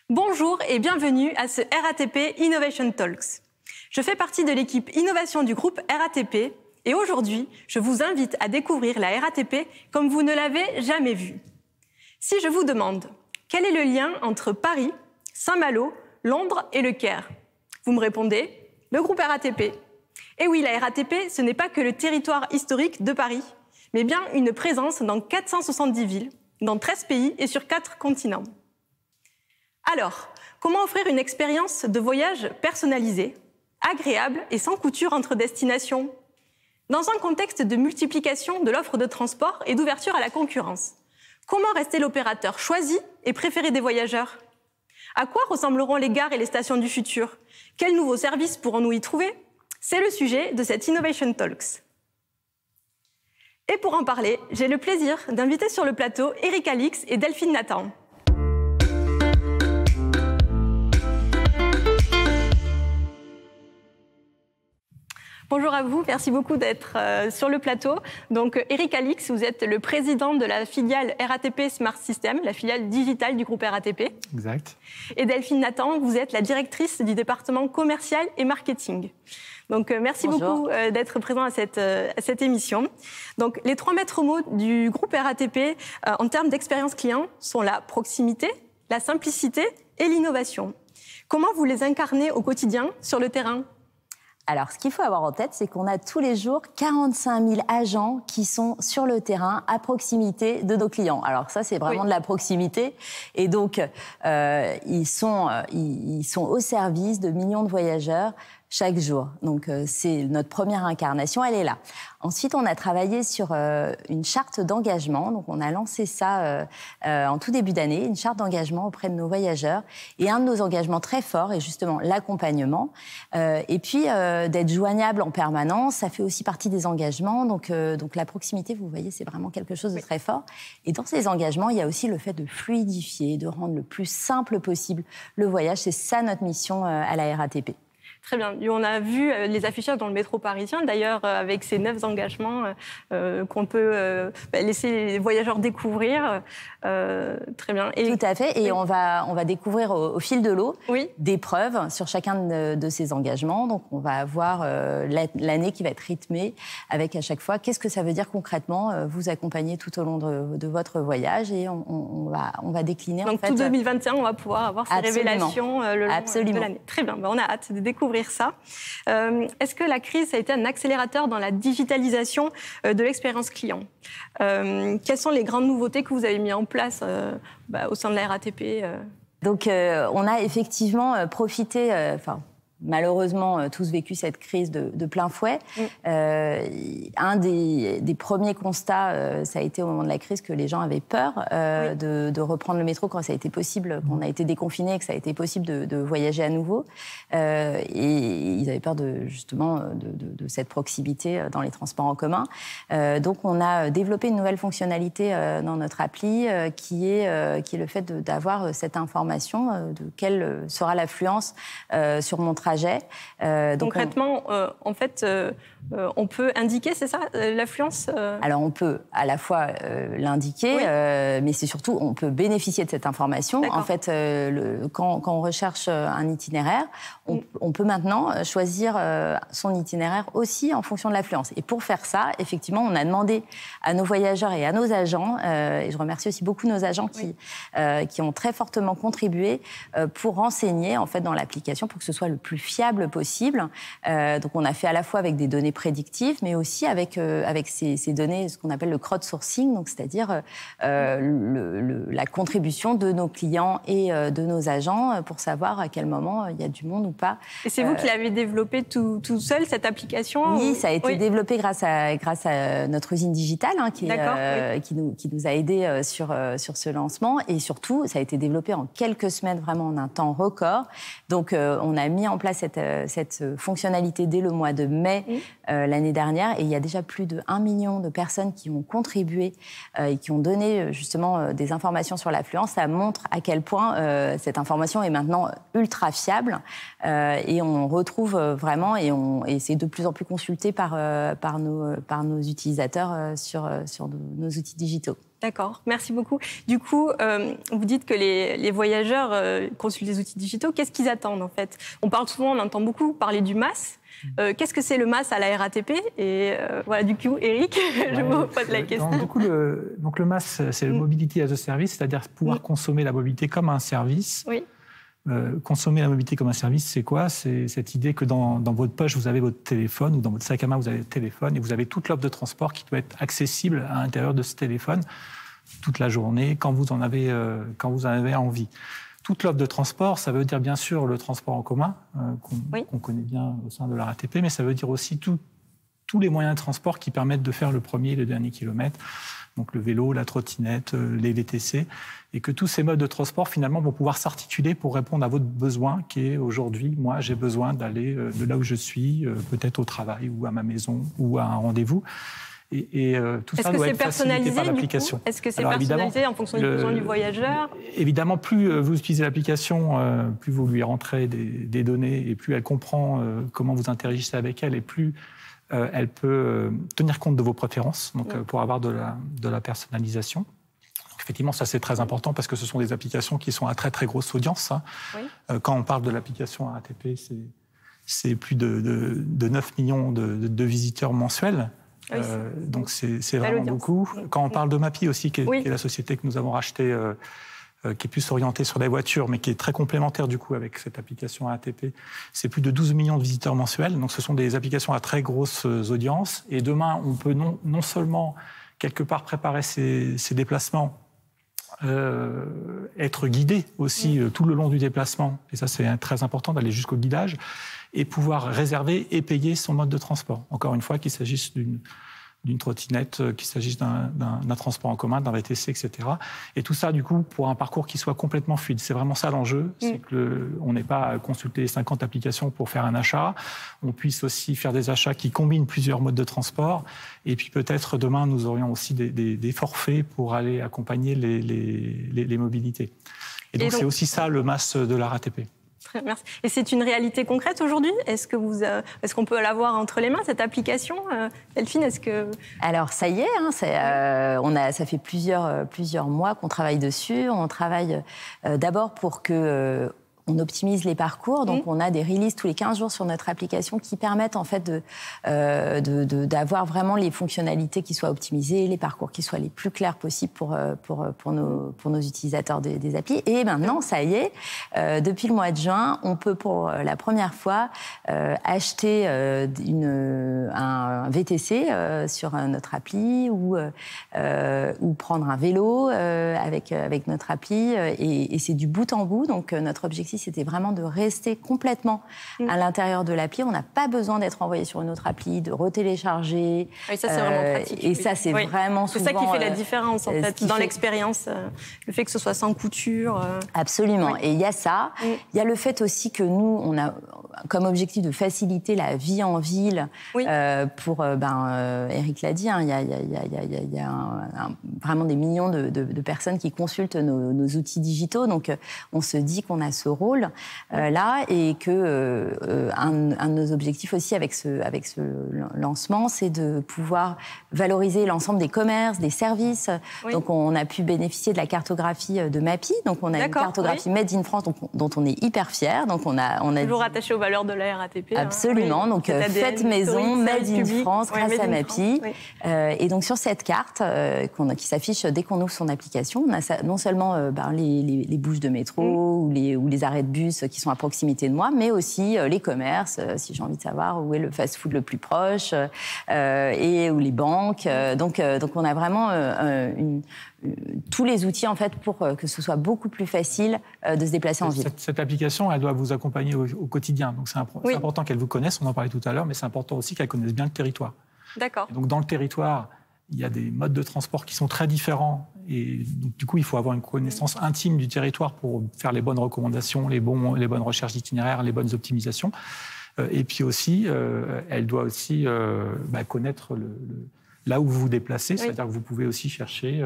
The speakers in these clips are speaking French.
Bonjour et bienvenue à ce RATP Innovation Talks. Je fais partie de l'équipe innovation du groupe RATP et aujourd'hui, je vous invite à découvrir la RATP comme vous ne l'avez jamais vue. Si je vous demande quel est le lien entre Paris, Saint-Malo, Londres et Le Caire, vous me répondez le groupe RATP. Et oui, la RATP, ce n'est pas que le territoire historique de Paris, mais bien une présence dans 470 villes, dans 13 pays et sur 4 continents. Alors, comment offrir une expérience de voyage personnalisée, agréable et sans couture entre destinations, dans un contexte de multiplication de l'offre de transport et d'ouverture à la concurrence? Comment rester l'opérateur choisi et préféré des voyageurs? À quoi ressembleront les gares et les stations du futur? Quels nouveaux services pourrons-nous y trouver? C'est le sujet de cette Innovation Talks. Et pour en parler, j'ai le plaisir d'inviter sur le plateau Eric Alix et Delphine Nathan. Bonjour à vous, merci beaucoup d'être sur le plateau. Donc Eric Alix, vous êtes le président de la filiale RATP Smart System, la filiale digitale du groupe RATP. Exact. Et Delphine Nathan, vous êtes la directrice du département commercial et marketing. Donc merci beaucoup d'être présent à cette émission. Donc les 3 maîtres mots du groupe RATP en termes d'expérience client sont la proximité, la simplicité et l'innovation. Comment vous les incarnez au quotidien sur le terrain ? Alors, ce qu'il faut avoir en tête, c'est qu'on a tous les jours 45 000 agents qui sont sur le terrain, à proximité de nos clients. Alors ça, c'est vraiment de la proximité. Et donc, ils sont au service de millions de voyageurs chaque jour. Donc, c'est notre première incarnation, elle est là. Ensuite, on a travaillé sur une charte d'engagement. Donc, on a lancé ça en tout début d'année, une charte d'engagement auprès de nos voyageurs. Et un de nos engagements très forts est justement l'accompagnement. Et puis, d'être joignable en permanence, ça fait aussi partie des engagements. Donc la proximité, vous voyez, c'est vraiment quelque chose de très fort. Et dans ces engagements, il y a aussi le fait de fluidifier, de rendre le plus simple possible le voyage. C'est ça notre mission à la RATP. Très bien. On a vu les affichages dans le métro parisien, d'ailleurs, avec ces 9 engagements qu'on peut laisser les voyageurs découvrir. Très bien. Et... Tout à fait. Et on va découvrir au fil de l'eau des preuves sur chacun de ces engagements. Donc, on va avoir l'année qui va être rythmée avec à chaque fois qu'est-ce que ça veut dire concrètement vous accompagner tout au long de votre voyage. Et on va décliner. Donc, tout 2021, on va pouvoir avoir ces révélations le long de l'année. Très bien. On a hâte de découvrir ça. Est-ce que la crise a été un accélérateur dans la digitalisation de l'expérience client? Quelles sont les grandes nouveautés que vous avez mises en place au sein de la RATP? Donc, on a effectivement profité... malheureusement, tous vécu cette crise de plein fouet. Un des premiers constats, ça a été au moment de la crise que les gens avaient peur de reprendre le métro quand ça a été possible, qu'on a été déconfinés et que ça a été possible de voyager à nouveau. Et ils avaient peur justement de cette proximité dans les transports en commun. Donc, on a développé une nouvelle fonctionnalité dans notre appli qui est le fait d'avoir cette information de quelle sera l'affluence sur mon trajet. Concrètement, en fait, on peut indiquer, c'est ça, l'affluence Alors, on peut à la fois l'indiquer, mais c'est surtout, on peut bénéficier de cette information. En fait, quand on recherche un itinéraire, on peut maintenant choisir son itinéraire aussi en fonction de l'affluence. Et pour faire ça, effectivement, on a demandé à nos voyageurs et à nos agents, et je remercie aussi beaucoup nos agents qui ont très fortement contribué pour renseigner, en fait, dans l'application, pour que ce soit le plus fiable possible. Donc, on a fait à la fois avec des données prédictives, mais aussi avec ces données, ce qu'on appelle le crowdsourcing, donc c'est-à-dire la contribution de nos clients et de nos agents pour savoir à quel moment il y a du monde ou pas. Et c'est vous qui l'avez développé tout seul, cette application? Oui, ça a été développé grâce à notre usine digitale, qui nous a aidés sur ce lancement. Et surtout, ça a été développé en quelques semaines, vraiment en un temps record. Donc, on a mis en place cette fonctionnalité dès le mois de mai l'année dernière. Et il y a déjà plus de 1 million de personnes qui ont contribué et qui ont donné justement des informations sur l'affluence. Ça montre à quel point cette information est maintenant ultra fiable. Et on retrouve vraiment, et c'est de plus en plus consulté par nos utilisateurs sur nos outils digitaux. D'accord, merci beaucoup. Du coup, vous dites que les voyageurs consultent les outils digitaux. Qu'est-ce qu'ils attendent en fait? On entend beaucoup parler du MaaS. Qu'est-ce que c'est le MaaS à la RATP? Et voilà, du coup, Eric, je vous pose la question. Donc le MaaS, c'est le Mobility as a Service, c'est-à-dire pouvoir consommer la mobilité comme un service. Oui. Consommer la mobilité comme un service, c'est quoi? C'est cette idée que dans votre poche, vous avez votre téléphone, ou dans votre sac à main, vous avez le téléphone, et vous avez toute l'offre de transport qui doit être accessible à l'intérieur de ce téléphone toute la journée, quand vous en avez envie. Toute l'offre de transport, ça veut dire bien sûr le transport en commun, qu'on connaît bien au sein de la RATP, mais ça veut dire aussi tous les moyens de transport qui permettent de faire le premier et le dernier kilomètre. Donc le vélo, la trottinette, les VTC, et que tous ces modes de transport finalement vont pouvoir s'articuler pour répondre à votre besoin qui est aujourd'hui, moi j'ai besoin d'aller de là où je suis, peut-être au travail ou à ma maison ou à un rendez-vous. Et tout ça doit être facilité par l'application. Est-ce que c'est personnalisé en fonction du besoin du voyageur? Évidemment, plus vous utilisez l'application, plus vous lui rentrez des données et plus elle comprend comment vous interagissez avec elle et plus elle peut tenir compte de vos préférences, donc pour avoir de la personnalisation. Donc, effectivement, ça c'est très important parce que ce sont des applications qui sont à très très grosse audience. Hein. Oui. Quand on parle de l'application RATP, c'est plus de 9 millions de visiteurs mensuels. Oui, donc c'est vraiment beaucoup. Quand on parle de Mappy aussi, qui est la société que nous avons rachetée, qui est plus orientée sur les voitures, mais qui est très complémentaire du coup avec cette application RATP, c'est plus de 12 millions de visiteurs mensuels. Donc ce sont des applications à très grosses audiences. Et demain, on peut non seulement quelque part préparer ces déplacements, être guidé aussi tout le long du déplacement, et ça c'est très important d'aller jusqu'au guidage, et pouvoir réserver et payer son mode de transport. Encore une fois, qu'il s'agisse d'une trottinette, qu'il s'agisse d'un transport en commun, d'un VTC, etc. Et tout ça, du coup, pour un parcours qui soit complètement fluide. C'est vraiment ça l'enjeu, c'est qu'on n'ait pas à consulter 50 applications pour faire un achat. On puisse aussi faire des achats qui combinent plusieurs modes de transport. Et puis peut-être demain, nous aurions aussi des forfaits pour aller accompagner les mobilités. Et donc c'est aussi ça le MaaS de la RATP. Merci. Et c'est une réalité concrète aujourd'hui? Est-ce qu'on peut l'avoir entre les mains, cette application? Delphine, est-ce que... Alors, ça y est, hein, ça fait plusieurs mois qu'on travaille dessus. On travaille d'abord pour que... on optimise les parcours, donc on a des releases tous les 15 jours sur notre application qui permettent en fait d'avoir vraiment les fonctionnalités qui soient optimisées, les parcours qui soient les plus clairs possibles pour nos utilisateurs des applis. Et maintenant, ça y est, depuis le mois de juin, on peut pour la première fois acheter un VTC sur notre appli ou prendre un vélo avec notre appli et c'est du bout en bout. Donc notre objectif, c'était vraiment de rester complètement à l'intérieur de l'appli. On n'a pas besoin d'être envoyé sur une autre appli, de retélécharger. Oui, ça, c'est vraiment pratique. Et ça, c'est vraiment souvent... C'est ça qui fait la différence, en fait, dans l'expérience. Le fait que ce soit sans couture. Absolument. Oui. Et il y a ça. Il y a le fait aussi que nous, on a comme objectif de faciliter la vie en ville. Oui. Eric l'a dit, hein, il y a vraiment des millions de personnes qui consultent nos outils digitaux. Donc, on se dit qu'on a ce rôle là et que un de nos objectifs aussi avec ce lancement, c'est de pouvoir valoriser l'ensemble des commerces, des services. Oui. Donc, on a pu bénéficier de la cartographie de Mappy. Donc, on a une cartographie Made in France dont on est hyper fiers. Donc, on a toujours attaché aux valeurs de la RATP. Absolument. Hein. Donc, faite maison, Made in France, grâce à Mappy. Oui. Et donc, sur cette carte qui s'affiche dès qu'on ouvre son application, on a non seulement les bouches de métro ou les arrêts de bus qui sont à proximité de moi, mais aussi les commerces, si j'ai envie de savoir où est le fast-food le plus proche, ou les banques. Donc on a vraiment tous les outils en fait pour que ce soit beaucoup plus facile de se déplacer en ville. Cette application, elle doit vous accompagner au quotidien. Donc c'est important qu'elle vous connaisse, on en parlait tout à l'heure, mais c'est important aussi qu'elle connaisse bien le territoire. D'accord. Donc dans le territoire, il y a des modes de transport qui sont très différents et donc, du coup, il faut avoir une connaissance intime du territoire pour faire les bonnes recommandations, les bonnes recherches d'itinéraires, les bonnes optimisations. Et puis aussi, elle doit aussi connaître là où vous vous déplacez, c'est-à-dire que vous pouvez aussi chercher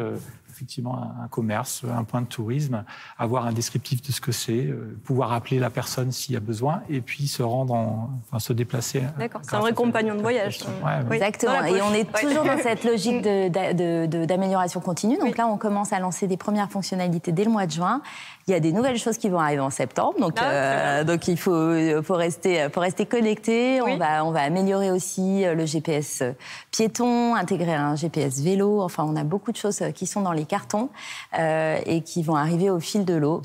effectivement un commerce, un point de tourisme, avoir un descriptif de ce que c'est, pouvoir appeler la personne s'il y a besoin, et puis se déplacer. D'accord, c'est un vrai compagnon de voyage. Oui. Exactement, et on est toujours dans cette logique d'amélioration continue. Donc là, on commence à lancer des premières fonctionnalités dès le mois de juin. Il y a des nouvelles choses qui vont arriver en septembre, donc il faut rester connecté. Oui. On va améliorer aussi le GPS piéton, intégrer un GPS vélo. Enfin, on a beaucoup de choses qui sont dans les cartons et qui vont arriver au fil de l'eau.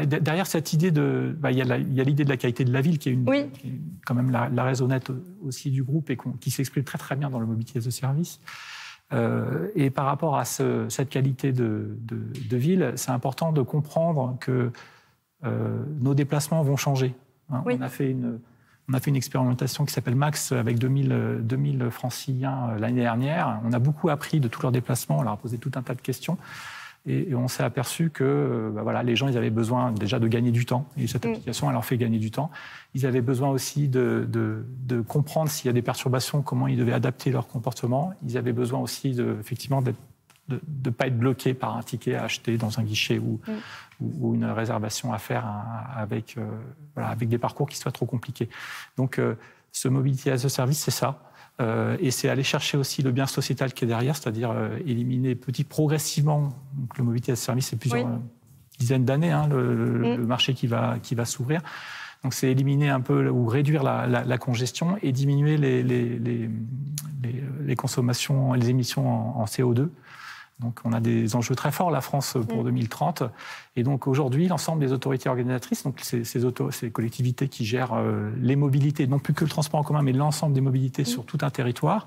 Derrière cette idée il y a l'idée de la qualité de la ville qui est, qui est quand même la raisonnette aussi du groupe et qui s'exprime très très bien dans le Mobility as a Service. Et par rapport à cette qualité de ville, c'est important de comprendre que nos déplacements vont changer. On a fait une expérimentation qui s'appelle Max avec 2000 franciliens l'année dernière. On a beaucoup appris de tous leurs déplacements, on leur a posé tout un tas de questions. Et on s'est aperçu que les gens ils avaient besoin déjà de gagner du temps. Et cette application, elle leur fait gagner du temps. Ils avaient besoin aussi de comprendre s'il y a des perturbations, comment ils devaient adapter leur comportement. Ils avaient besoin aussi effectivement de ne pas être bloqués par un ticket à acheter dans un guichet ou une réservation à faire avec des parcours qui soient trop compliqués. Donc, ce Mobility as a Service, c'est ça. Et c'est aller chercher aussi le bien sociétal qui est derrière, c'est-à-dire éliminer progressivement. Donc, le Mobility as a Service, c'est plusieurs dizaines d'années, le marché qui va s'ouvrir. Donc, c'est éliminer un peu ou réduire la congestion et diminuer les consommations, les émissions en CO2. Donc, on a des enjeux très forts, la France, pour 2030. Et donc, aujourd'hui, l'ensemble des autorités organisatrices, donc ces collectivités qui gèrent les mobilités, non plus que le transport en commun, mais l'ensemble des mobilités sur tout un territoire,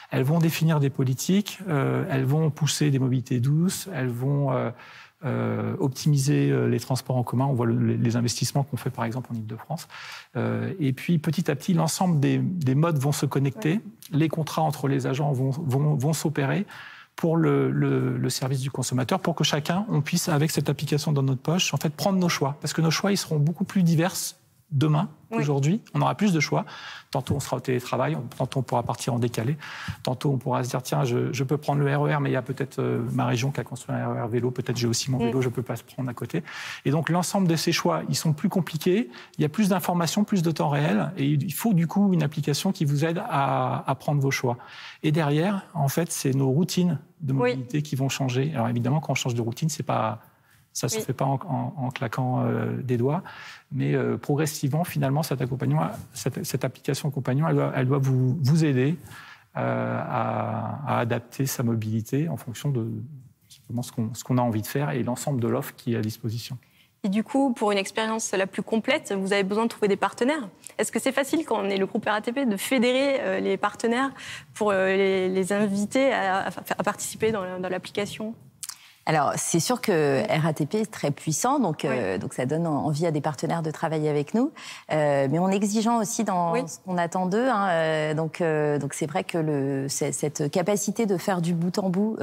elles vont définir des politiques, elles vont pousser des mobilités douces, elles vont optimiser les transports en commun. On voit les investissements qu'on fait, par exemple, en Île-de-France. Et puis, petit à petit, l'ensemble des modes vont se connecter. Les contrats entre les agents vont s'opérer pour le service du consommateur, pour que chacun, on puisse, avec cette application dans notre poche, en fait, prendre nos choix. Parce que nos choix, ils seront beaucoup plus divers demain qu'aujourd'hui. On aura plus de choix. Tantôt, on sera au télétravail, tantôt, on pourra partir en décalé. Tantôt, on pourra se dire, tiens, je peux prendre le RER, mais il y a peut-être ma région qui a construit un RER vélo, peut-être j'ai aussi mon vélo, je ne peux pas se prendre à côté. Et donc, l'ensemble de ces choix, ils sont plus compliqués, il y a plus d'informations, plus de temps réel, et il faut du coup une application qui vous aide à prendre vos choix. Et derrière, en fait, c'est nos routines de mobilité qui vont changer. Alors évidemment, quand on change de routine, ça ne se fait pas en claquant des doigts, mais progressivement, finalement, cette application compagnon, elle doit vous aider à adapter sa mobilité en fonction de ce qu'on a envie de faire et l'ensemble de l'offre qui est à disposition. Et du coup, pour une expérience la plus complète, vous avez besoin de trouver des partenaires. Est-ce que c'est facile, quand on est le groupe RATP, de fédérer les partenaires pour les inviter à participer dans l'application ? Alors, c'est sûr que RATP est très puissant, donc ça donne envie à des partenaires de travailler avec nous. Mais on est exigeant aussi dans ce qu'on attend d'eux. Donc c'est vrai que cette capacité de faire du bout en bout,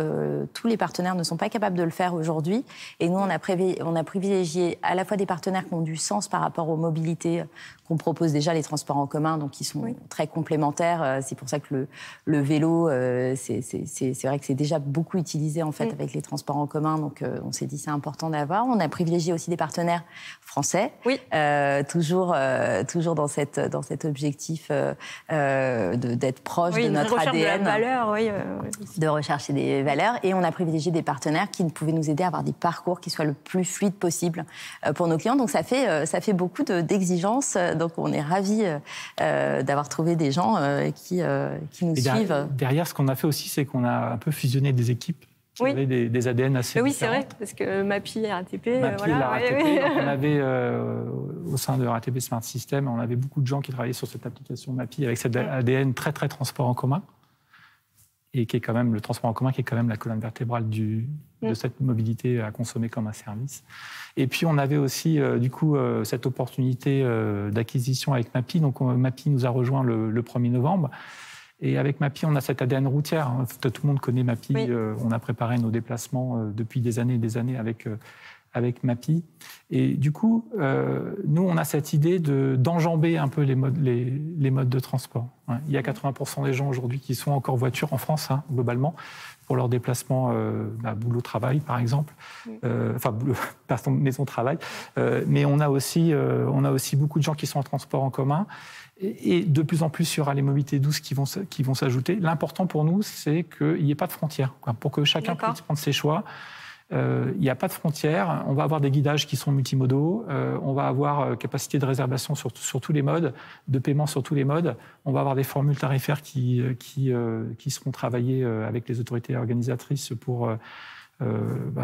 tous les partenaires ne sont pas capables de le faire aujourd'hui. Et nous, on a privilégié à la fois des partenaires qui ont du sens par rapport aux mobilités qu'on propose déjà, les transports en commun, donc qui sont très complémentaires. C'est pour ça que le vélo, c'est vrai que c'est déjà beaucoup utilisé en fait avec les transports en commun. Donc on s'est dit c'est important d'avoir. On a privilégié aussi des partenaires français, toujours dans cet objectif d'être proche de notre ADN, de la valeur, de rechercher des valeurs. Et on a privilégié des partenaires qui pouvaient nous aider à avoir des parcours qui soient le plus fluides possible pour nos clients. Donc ça fait beaucoup d'exigences. Donc on est ravis d'avoir trouvé des gens qui nous suivent. Derrière, ce qu'on a fait aussi, c'est qu'on a un peu fusionné des équipes qui avaient des ADN assez différents. Oui, c'est vrai, parce que MAPI et RATP... MAPI et la RATP, donc on avait, au sein de RATP Smart System, on avait beaucoup de gens qui travaillaient sur cette application MAPI avec cet ADN très, très transport en commun, et qui est quand même le transport en commun, qui est quand même la colonne vertébrale de cette mobilité à consommer comme un service. Et puis, on avait aussi, cette opportunité d'acquisition avec MAPI. Donc, MAPI nous a rejoint le 1er novembre. Et avec MAPI, on a cette ADN routière. Tout le monde connaît MAPI. On a préparé nos déplacements depuis des années et des années avec MAPI. Et du coup, nous, on a cette idée d'enjamber un peu les modes de transport. Il y a 80% des gens aujourd'hui qui sont encore voitures en France, globalement. pour leur déplacement boulot-travail, par exemple, maison-travail. Mais on a aussi beaucoup de gens qui sont en transport en commun. Et de plus en plus, il y aura les mobilités douces qui vont s'ajouter. L'important pour nous, c'est qu'il n'y ait pas de frontières, pour que chacun puisse prendre ses choix. Il n'y a pas de frontières. On va avoir des guidages qui sont multimodaux. On va avoir capacité de réservation sur tous les modes, de paiement sur tous les modes. On va avoir des formules tarifaires qui seront travaillées avec les autorités organisatrices pour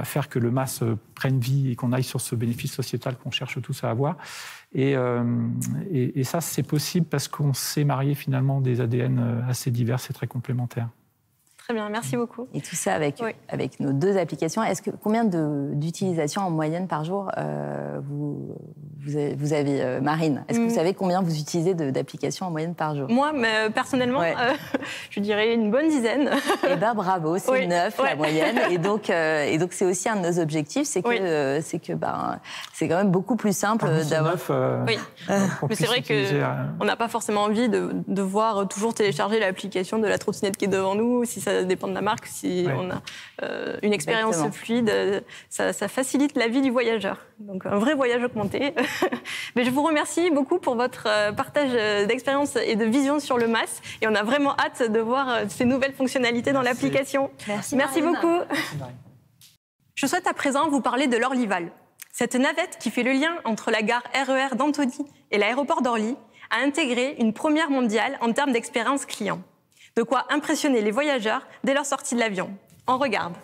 faire que le MaaS prenne vie et qu'on aille sur ce bénéfice sociétal qu'on cherche tous à avoir. Et ça, c'est possible parce qu'on sait marier finalement des ADN assez divers et très complémentaires. Très bien, merci beaucoup. Et tout ça avec nos 2 applications. Combien d'utilisations en moyenne par jour vous avez, Marine? Est-ce que vous savez combien vous utilisez d'applications en moyenne par jour? Moi, personnellement, je dirais une bonne dizaine. Eh bien, bravo, c'est 9 la moyenne. Et donc, c'est aussi un de nos objectifs, c'est que c'est quand même beaucoup plus simple d'avoir... Mais c'est vrai qu'on n'a pas forcément envie de devoir toujours télécharger l'application de la trottinette qui est devant nous, si ça dépend de la marque, si on a une expérience fluide, ça facilite la vie du voyageur. Donc un vrai voyage augmenté. Mais je vous remercie beaucoup pour votre partage d'expérience et de vision sur le MaaS. Et on a vraiment hâte de voir ces nouvelles fonctionnalités dans l'application. Merci beaucoup. Je souhaite à présent vous parler de l'Orlyval. Cette navette qui fait le lien entre la gare RER d'Antony et l'aéroport d'Orly a intégré une première mondiale en termes d'expérience client. De quoi impressionner les voyageurs dès leur sortie de l'avion. On regarde.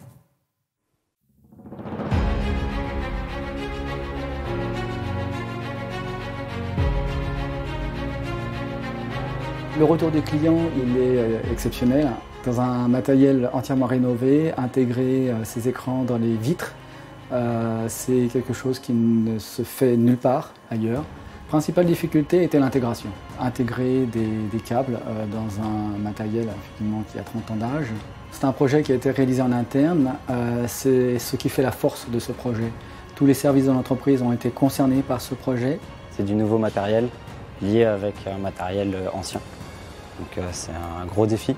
Le retour des clients, il est exceptionnel. Dans un matériel entièrement rénové, intégrer ces écrans dans les vitres, c'est quelque chose qui ne se fait nulle part ailleurs. La principale difficulté était l'intégration. Intégrer des câbles dans un matériel effectivement, qui a 30 ans d'âge. C'est un projet qui a été réalisé en interne. C'est ce qui fait la force de ce projet. Tous les services de l'entreprise ont été concernés par ce projet. C'est du nouveau matériel lié avec un matériel ancien. Donc c'est un gros défi.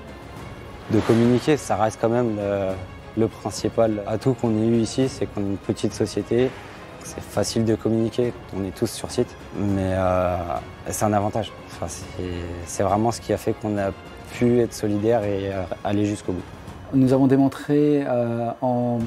De communiquer, ça reste quand même le principal atout qu'on ait eu ici, c'est qu'on est une petite société. C'est facile de communiquer, on est tous sur site, mais c'est un avantage. Enfin, c'est vraiment ce qui a fait qu'on a pu être solidaire et aller jusqu'au bout. Nous avons démontré en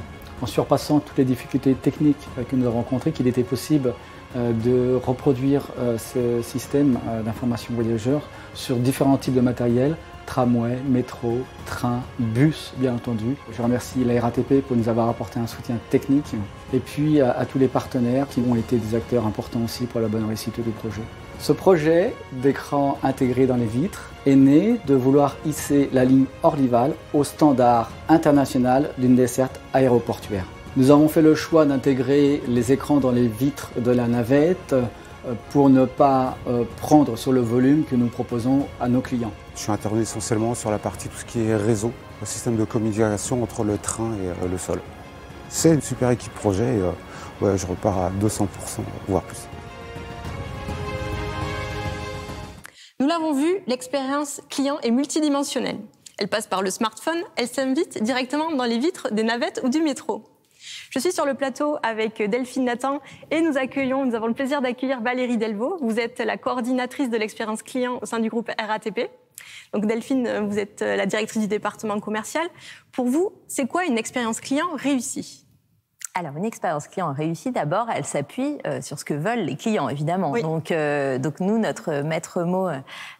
surpassant toutes les difficultés techniques que nous avons rencontrées qu'il était possible de reproduire ce système d'information voyageurs sur différents types de matériel, tramway, métro, train, bus, bien entendu. Je remercie la RATP pour nous avoir apporté un soutien technique et puis à tous les partenaires qui ont été des acteurs importants aussi pour la bonne réussite du projet. Ce projet d'écran intégré dans les vitres est né de vouloir hisser la ligne Orlyval au standard international d'une desserte aéroportuaire. Nous avons fait le choix d'intégrer les écrans dans les vitres de la navette pour ne pas prendre sur le volume que nous proposons à nos clients. Je suis intervenu essentiellement sur la partie tout ce qui est réseau, le système de communication entre le train et le sol. C'est une super équipe projet et je repars à 200%, voire plus. Nous l'avons vu, l'expérience client est multidimensionnelle. Elle passe par le smartphone, elle s'invite directement dans les vitres des navettes ou du métro. Je suis sur le plateau avec Delphine Nathan et nous avons le plaisir d'accueillir Valérie Delvaux. Vous êtes la coordinatrice de l'expérience client au sein du groupe RATP. Donc Delphine, vous êtes la directrice du département commercial. Pour vous, c'est quoi une expérience client réussie ? Alors, une expérience client réussie, d'abord, elle s'appuie sur ce que veulent les clients, évidemment. Oui. Donc nous, notre maître mot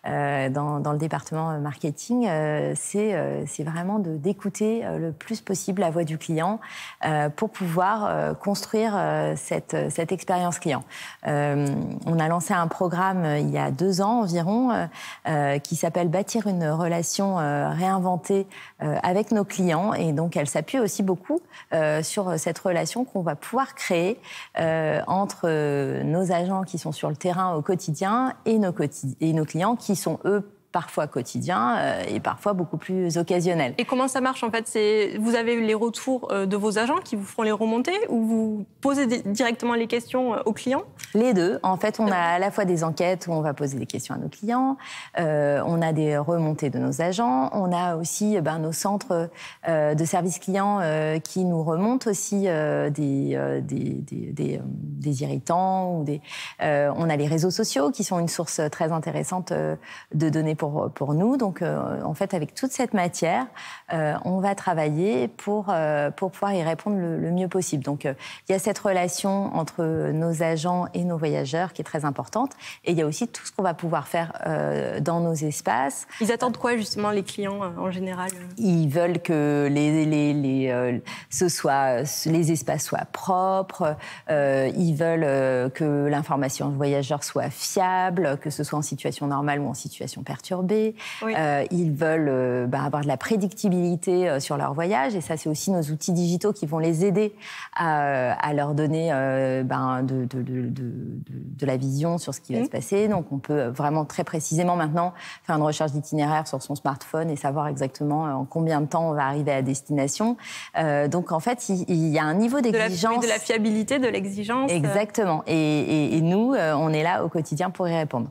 dans le département marketing, c'est vraiment d'écouter le plus possible la voix du client pour pouvoir construire cette expérience client. On a lancé un programme il y a 2 ans environ qui s'appelle « Bâtir une relation réinventée avec nos clients ». Et donc, elle s'appuie aussi beaucoup sur cette relation qu'on va pouvoir créer entre nos agents qui sont sur le terrain au quotidien et nos clients qui sont, eux, parfois quotidien et parfois beaucoup plus occasionnel. Et comment ça marche en fait? Vous avez les retours de vos agents qui vous feront les remontées ou vous posez directement les questions aux clients? Les deux. En fait, on a à la fois des enquêtes où on va poser des questions à nos clients, on a des remontées de nos agents, on a aussi nos centres de service client qui nous remontent aussi des irritants. On a les réseaux sociaux qui sont une source très intéressante de données pour nous. Donc, en fait, avec toute cette matière, on va travailler pour pouvoir y répondre le mieux possible. Donc, il y a cette relation entre nos agents et nos voyageurs qui est très importante. Et il y a aussi tout ce qu'on va pouvoir faire dans nos espaces. Ils attendent quoi, justement, les clients, en général? Ils veulent que les espaces soient propres. Ils veulent que l'information du voyageur soit fiable, que ce soit en situation normale ou en situation perturbée. Oui. Ils veulent avoir de la prédictibilité sur leur voyage. Et ça, c'est aussi nos outils digitaux qui vont les aider à leur donner de la vision sur ce qui va se passer. Donc, on peut vraiment très précisément maintenant faire une recherche d'itinéraire sur son smartphone et savoir exactement en combien de temps on va arriver à destination. Donc, en fait, il y a un niveau d'exigence. De la fiabilité, de l'exigence. Exactement. Et nous, on est là au quotidien pour y répondre.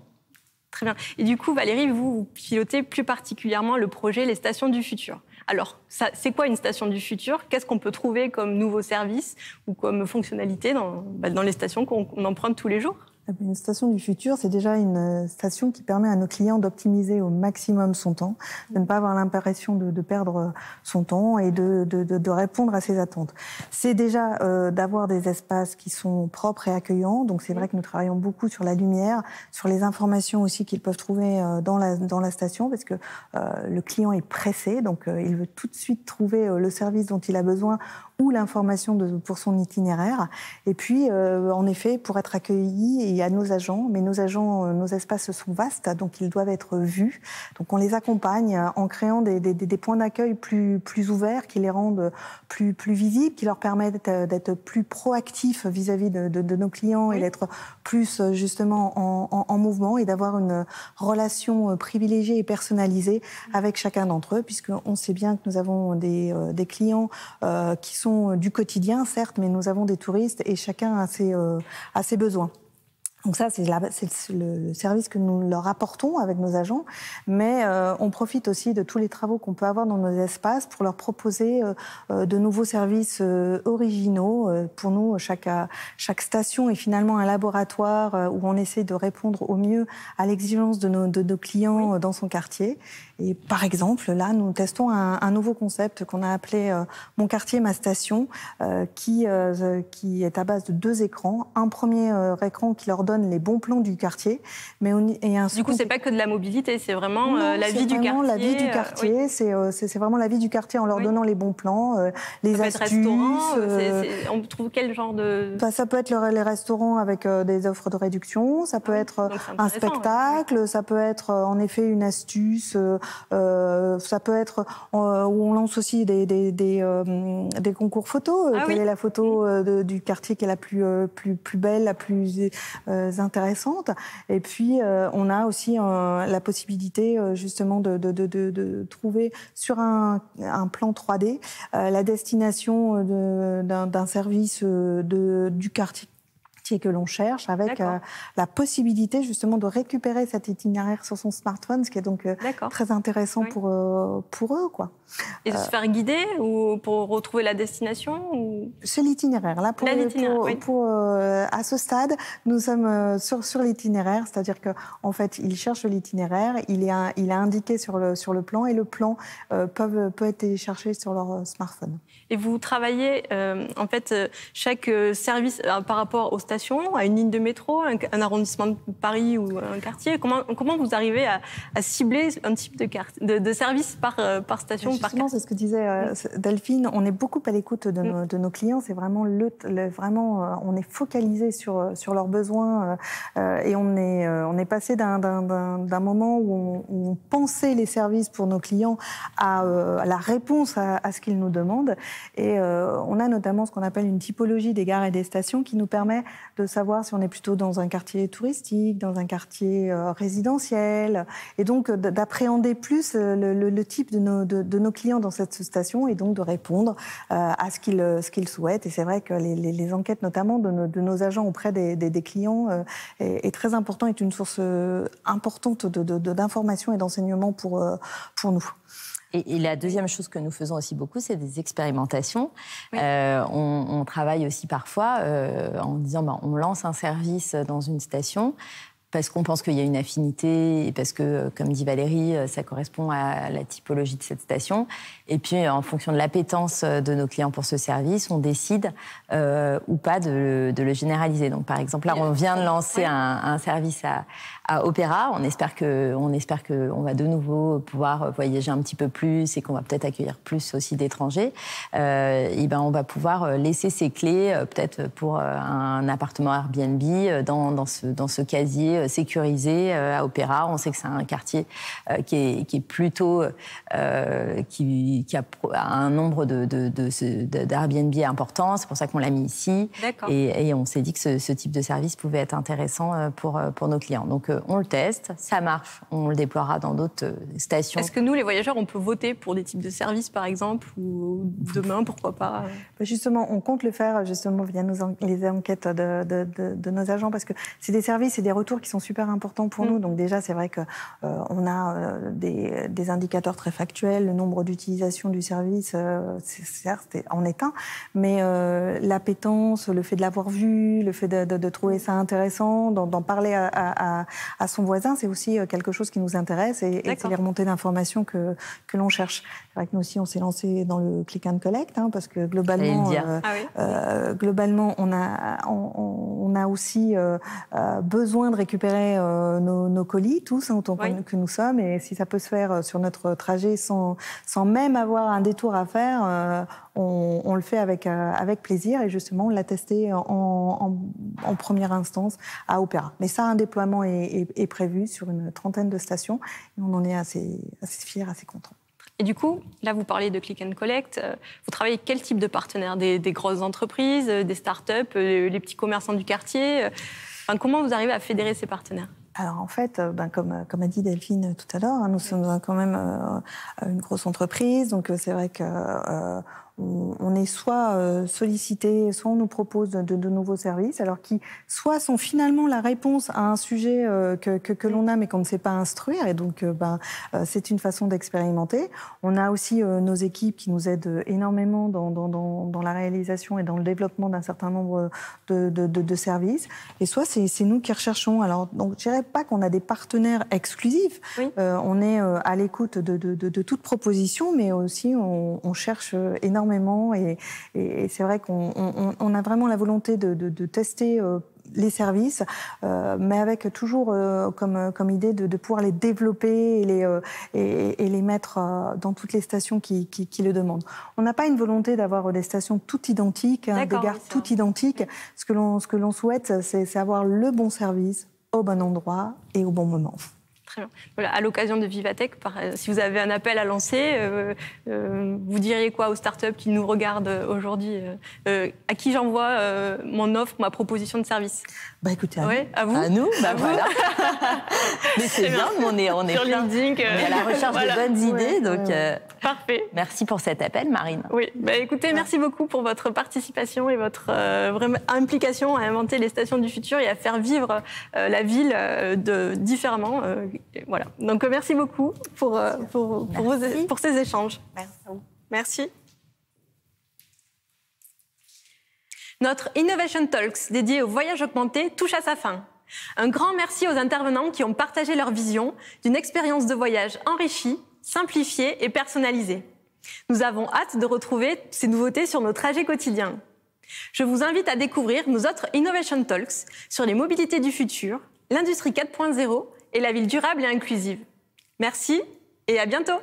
Très bien. Et du coup, Valérie, vous pilotez plus particulièrement le projet Les Stations du Futur. Alors, c'est quoi une station du futur? Qu'est-ce qu'on peut trouver comme nouveaux services ou comme fonctionnalités dans les stations qu'on emprunte tous les jours? Une station du futur, c'est déjà une station qui permet à nos clients d'optimiser au maximum son temps, de ne pas avoir l'impression de perdre son temps et de répondre à ses attentes. C'est déjà d'avoir des espaces qui sont propres et accueillants. Donc c'est vrai que nous travaillons beaucoup sur la lumière, sur les informations aussi qu'ils peuvent trouver dans la station, parce que le client est pressé, donc il veut tout de suite trouver le service dont il a besoin ou l'information pour son itinéraire. Et puis, en effet, pour être accueillis, il y a nos agents, mais nos agents, nos espaces sont vastes, donc ils doivent être vus. Donc on les accompagne en créant des points d'accueil plus ouverts, qui les rendent plus visibles, qui leur permettent d'être plus proactifs vis-à-vis de nos clients et d'être plus justement en mouvement et d'avoir une relation privilégiée et personnalisée avec chacun d'entre eux, puisqu'on sait bien que nous avons des clients qui sont du quotidien, certes, mais nous avons des touristes et chacun a ses besoins. Donc ça, c'est le service que nous leur apportons avec nos agents, mais on profite aussi de tous les travaux qu'on peut avoir dans nos espaces pour leur proposer de nouveaux services originaux. Pour nous, chaque station est finalement un laboratoire où on essaie de répondre au mieux à l'exigence de nos clients dans son quartier. Et par exemple, là, nous testons un nouveau concept qu'on a appelé « Mon quartier, ma station », qui est à base de 2 écrans. Un premier écran qui leur donne les bons plans du quartier. Du coup, c'est pas que de la mobilité, c'est vraiment la vie du quartier. La vie du quartier, c'est vraiment la vie du quartier en leur donnant les bons plans, les astuces. On trouve quel genre de... Ça peut être les restaurants avec des offres de réduction, ça peut être un spectacle, ça peut être en effet une astuce, ça peut être où on lance aussi des concours photos. Quelle est la photo du quartier qui est la plus belle, la plus intéressante. Et puis, on a aussi la possibilité justement de trouver sur un plan 3D la destination d'un service du quartier que l'on cherche, avec la possibilité justement de récupérer cet itinéraire sur son smartphone, ce qui est donc très intéressant pour eux, quoi. Et de se faire guider ou pour retrouver la destination C'est l'itinéraire. Là, à ce stade, nous sommes sur l'itinéraire, c'est-à-dire qu'en fait, ils cherchent l'itinéraire, il est indiqué sur le plan, et le plan peut être téléchargé sur leur smartphone. Et vous travaillez, en fait, chaque service par rapport aux stations, à une ligne de métro, un arrondissement de Paris ou un quartier. Comment vous arrivez à cibler un type de service par station Justement, c'est ce que disait Delphine. On est beaucoup à l'écoute de nos clients. C'est vraiment on est focalisé sur leurs besoins et on est passé d'un moment où on pensait les services pour nos clients à la réponse à ce qu'ils nous demandent. Et on a notamment ce qu'on appelle une typologie des gares et des stations qui nous permet de savoir si on est plutôt dans un quartier touristique, dans un quartier résidentiel, et donc d'appréhender plus le type de nos clients dans cette station et donc de répondre à ce qu'ils souhaitent. Et c'est vrai que les enquêtes, notamment de nos agents auprès des clients, est très important, est une source importante d'informations et d'enseignements pour nous. Et la deuxième chose que nous faisons aussi beaucoup, c'est des expérimentations. Oui. On travaille aussi parfois en disant on lance un service dans une station parce qu'on pense qu'il y a une affinité et parce que, comme dit Valérie, ça correspond à la typologie de cette station. Et puis, en fonction de l'appétence de nos clients pour ce service, on décide ou pas de le généraliser. Donc, par exemple, là, on vient de lancer un service à Opéra. On espère qu'on va de nouveau pouvoir voyager un petit peu plus et qu'on va peut-être accueillir plus aussi d'étrangers. Et on va pouvoir laisser ces clés peut-être pour un appartement Airbnb dans ce casier sécurisé à Opéra. On sait que c'est un quartier qui est plutôt qui a un nombre d'Airbnb important. C'est pour ça qu'on l'a mis ici. Et on s'est dit que ce type de service pouvait être intéressant pour nos clients. Donc on le teste, ça marche, on le déploiera dans d'autres stations. Est-ce que nous, les voyageurs, on peut voter pour des types de services, par exemple, ou demain, pourquoi pas? Justement, on compte le faire justement via les enquêtes de nos agents, parce que c'est des services et des retours qui sont super importants pour nous. Donc déjà, c'est vrai qu'on a des indicateurs très factuels, le nombre d'utilisations du service, certes, en est un, mais l'appétence, le fait de l'avoir vu, le fait de trouver ça intéressant, d'en parler à son voisin, c'est aussi quelque chose qui nous intéresse et c'est les remontées d'informations que l'on cherche. C'est vrai que nous aussi, on s'est lancé dans le click and collect, parce que globalement, globalement, on a aussi besoin de récupérer nos colis, tous, autant que nous sommes, et si ça peut se faire sur notre trajet sans même avoir un détour à faire, on le fait avec plaisir, et justement, on l'a testé en première instance à Opéra. Mais ça, un déploiement est prévu sur une trentaine de stations, et on en est assez fiers, assez contents. Et du coup, là, vous parlez de Click and Collect. Vous travaillez avec quel type de partenaires? Des grosses entreprises, des start-up, les petits commerçants du quartier? Comment vous arrivez à fédérer ces partenaires? Alors en fait, comme a dit Delphine tout à l'heure, nous sommes quand même une grosse entreprise, donc c'est vrai que on est soit sollicité, soit on nous propose de nouveaux services, alors qui soit sont finalement la réponse à un sujet que l'on a mais qu'on ne sait pas instruire, et donc c'est une façon d'expérimenter. On a aussi nos équipes qui nous aident énormément dans la réalisation et dans le développement d'un certain nombre de services, et soit c'est nous qui recherchons. Alors donc je dirais pas qu'on a des partenaires exclusifs, on est à l'écoute de toute proposition, mais aussi on cherche énormément, et c'est vrai qu'on a vraiment la volonté de tester les services, mais avec toujours comme idée de pouvoir les développer et les mettre dans toutes les stations qui le demandent. On n'a pas une volonté d'avoir des stations toutes identiques, des gares toutes identiques. Ce que l'on souhaite, c'est avoir le bon service au bon endroit et au bon moment. Très bien. Voilà, à l'occasion de Vivatech, si vous avez un appel à lancer, vous diriez quoi aux startups qui nous regardent aujourd'hui? À qui j'envoie mon offre, ma proposition de service? Écoutez, à vous. À nous, voilà. Mais c'est bien, on est sur LinkedIn. On est à la recherche de bonnes idées, donc parfait. Merci pour cet appel, Marine. Oui, écoutez, merci beaucoup pour votre participation et votre vraie implication à inventer les stations du futur et à faire vivre la ville différemment. Voilà. Donc merci beaucoup pour ces échanges. Merci à vous. Merci. Notre Innovation Talks dédié au voyage augmenté touche à sa fin. Un grand merci aux intervenants qui ont partagé leur vision d'une expérience de voyage enrichie, simplifiée et personnalisée. Nous avons hâte de retrouver ces nouveautés sur nos trajets quotidiens. Je vous invite à découvrir nos autres Innovation Talks sur les mobilités du futur, l'industrie 4.0 et la ville durable et inclusive. Merci et à bientôt!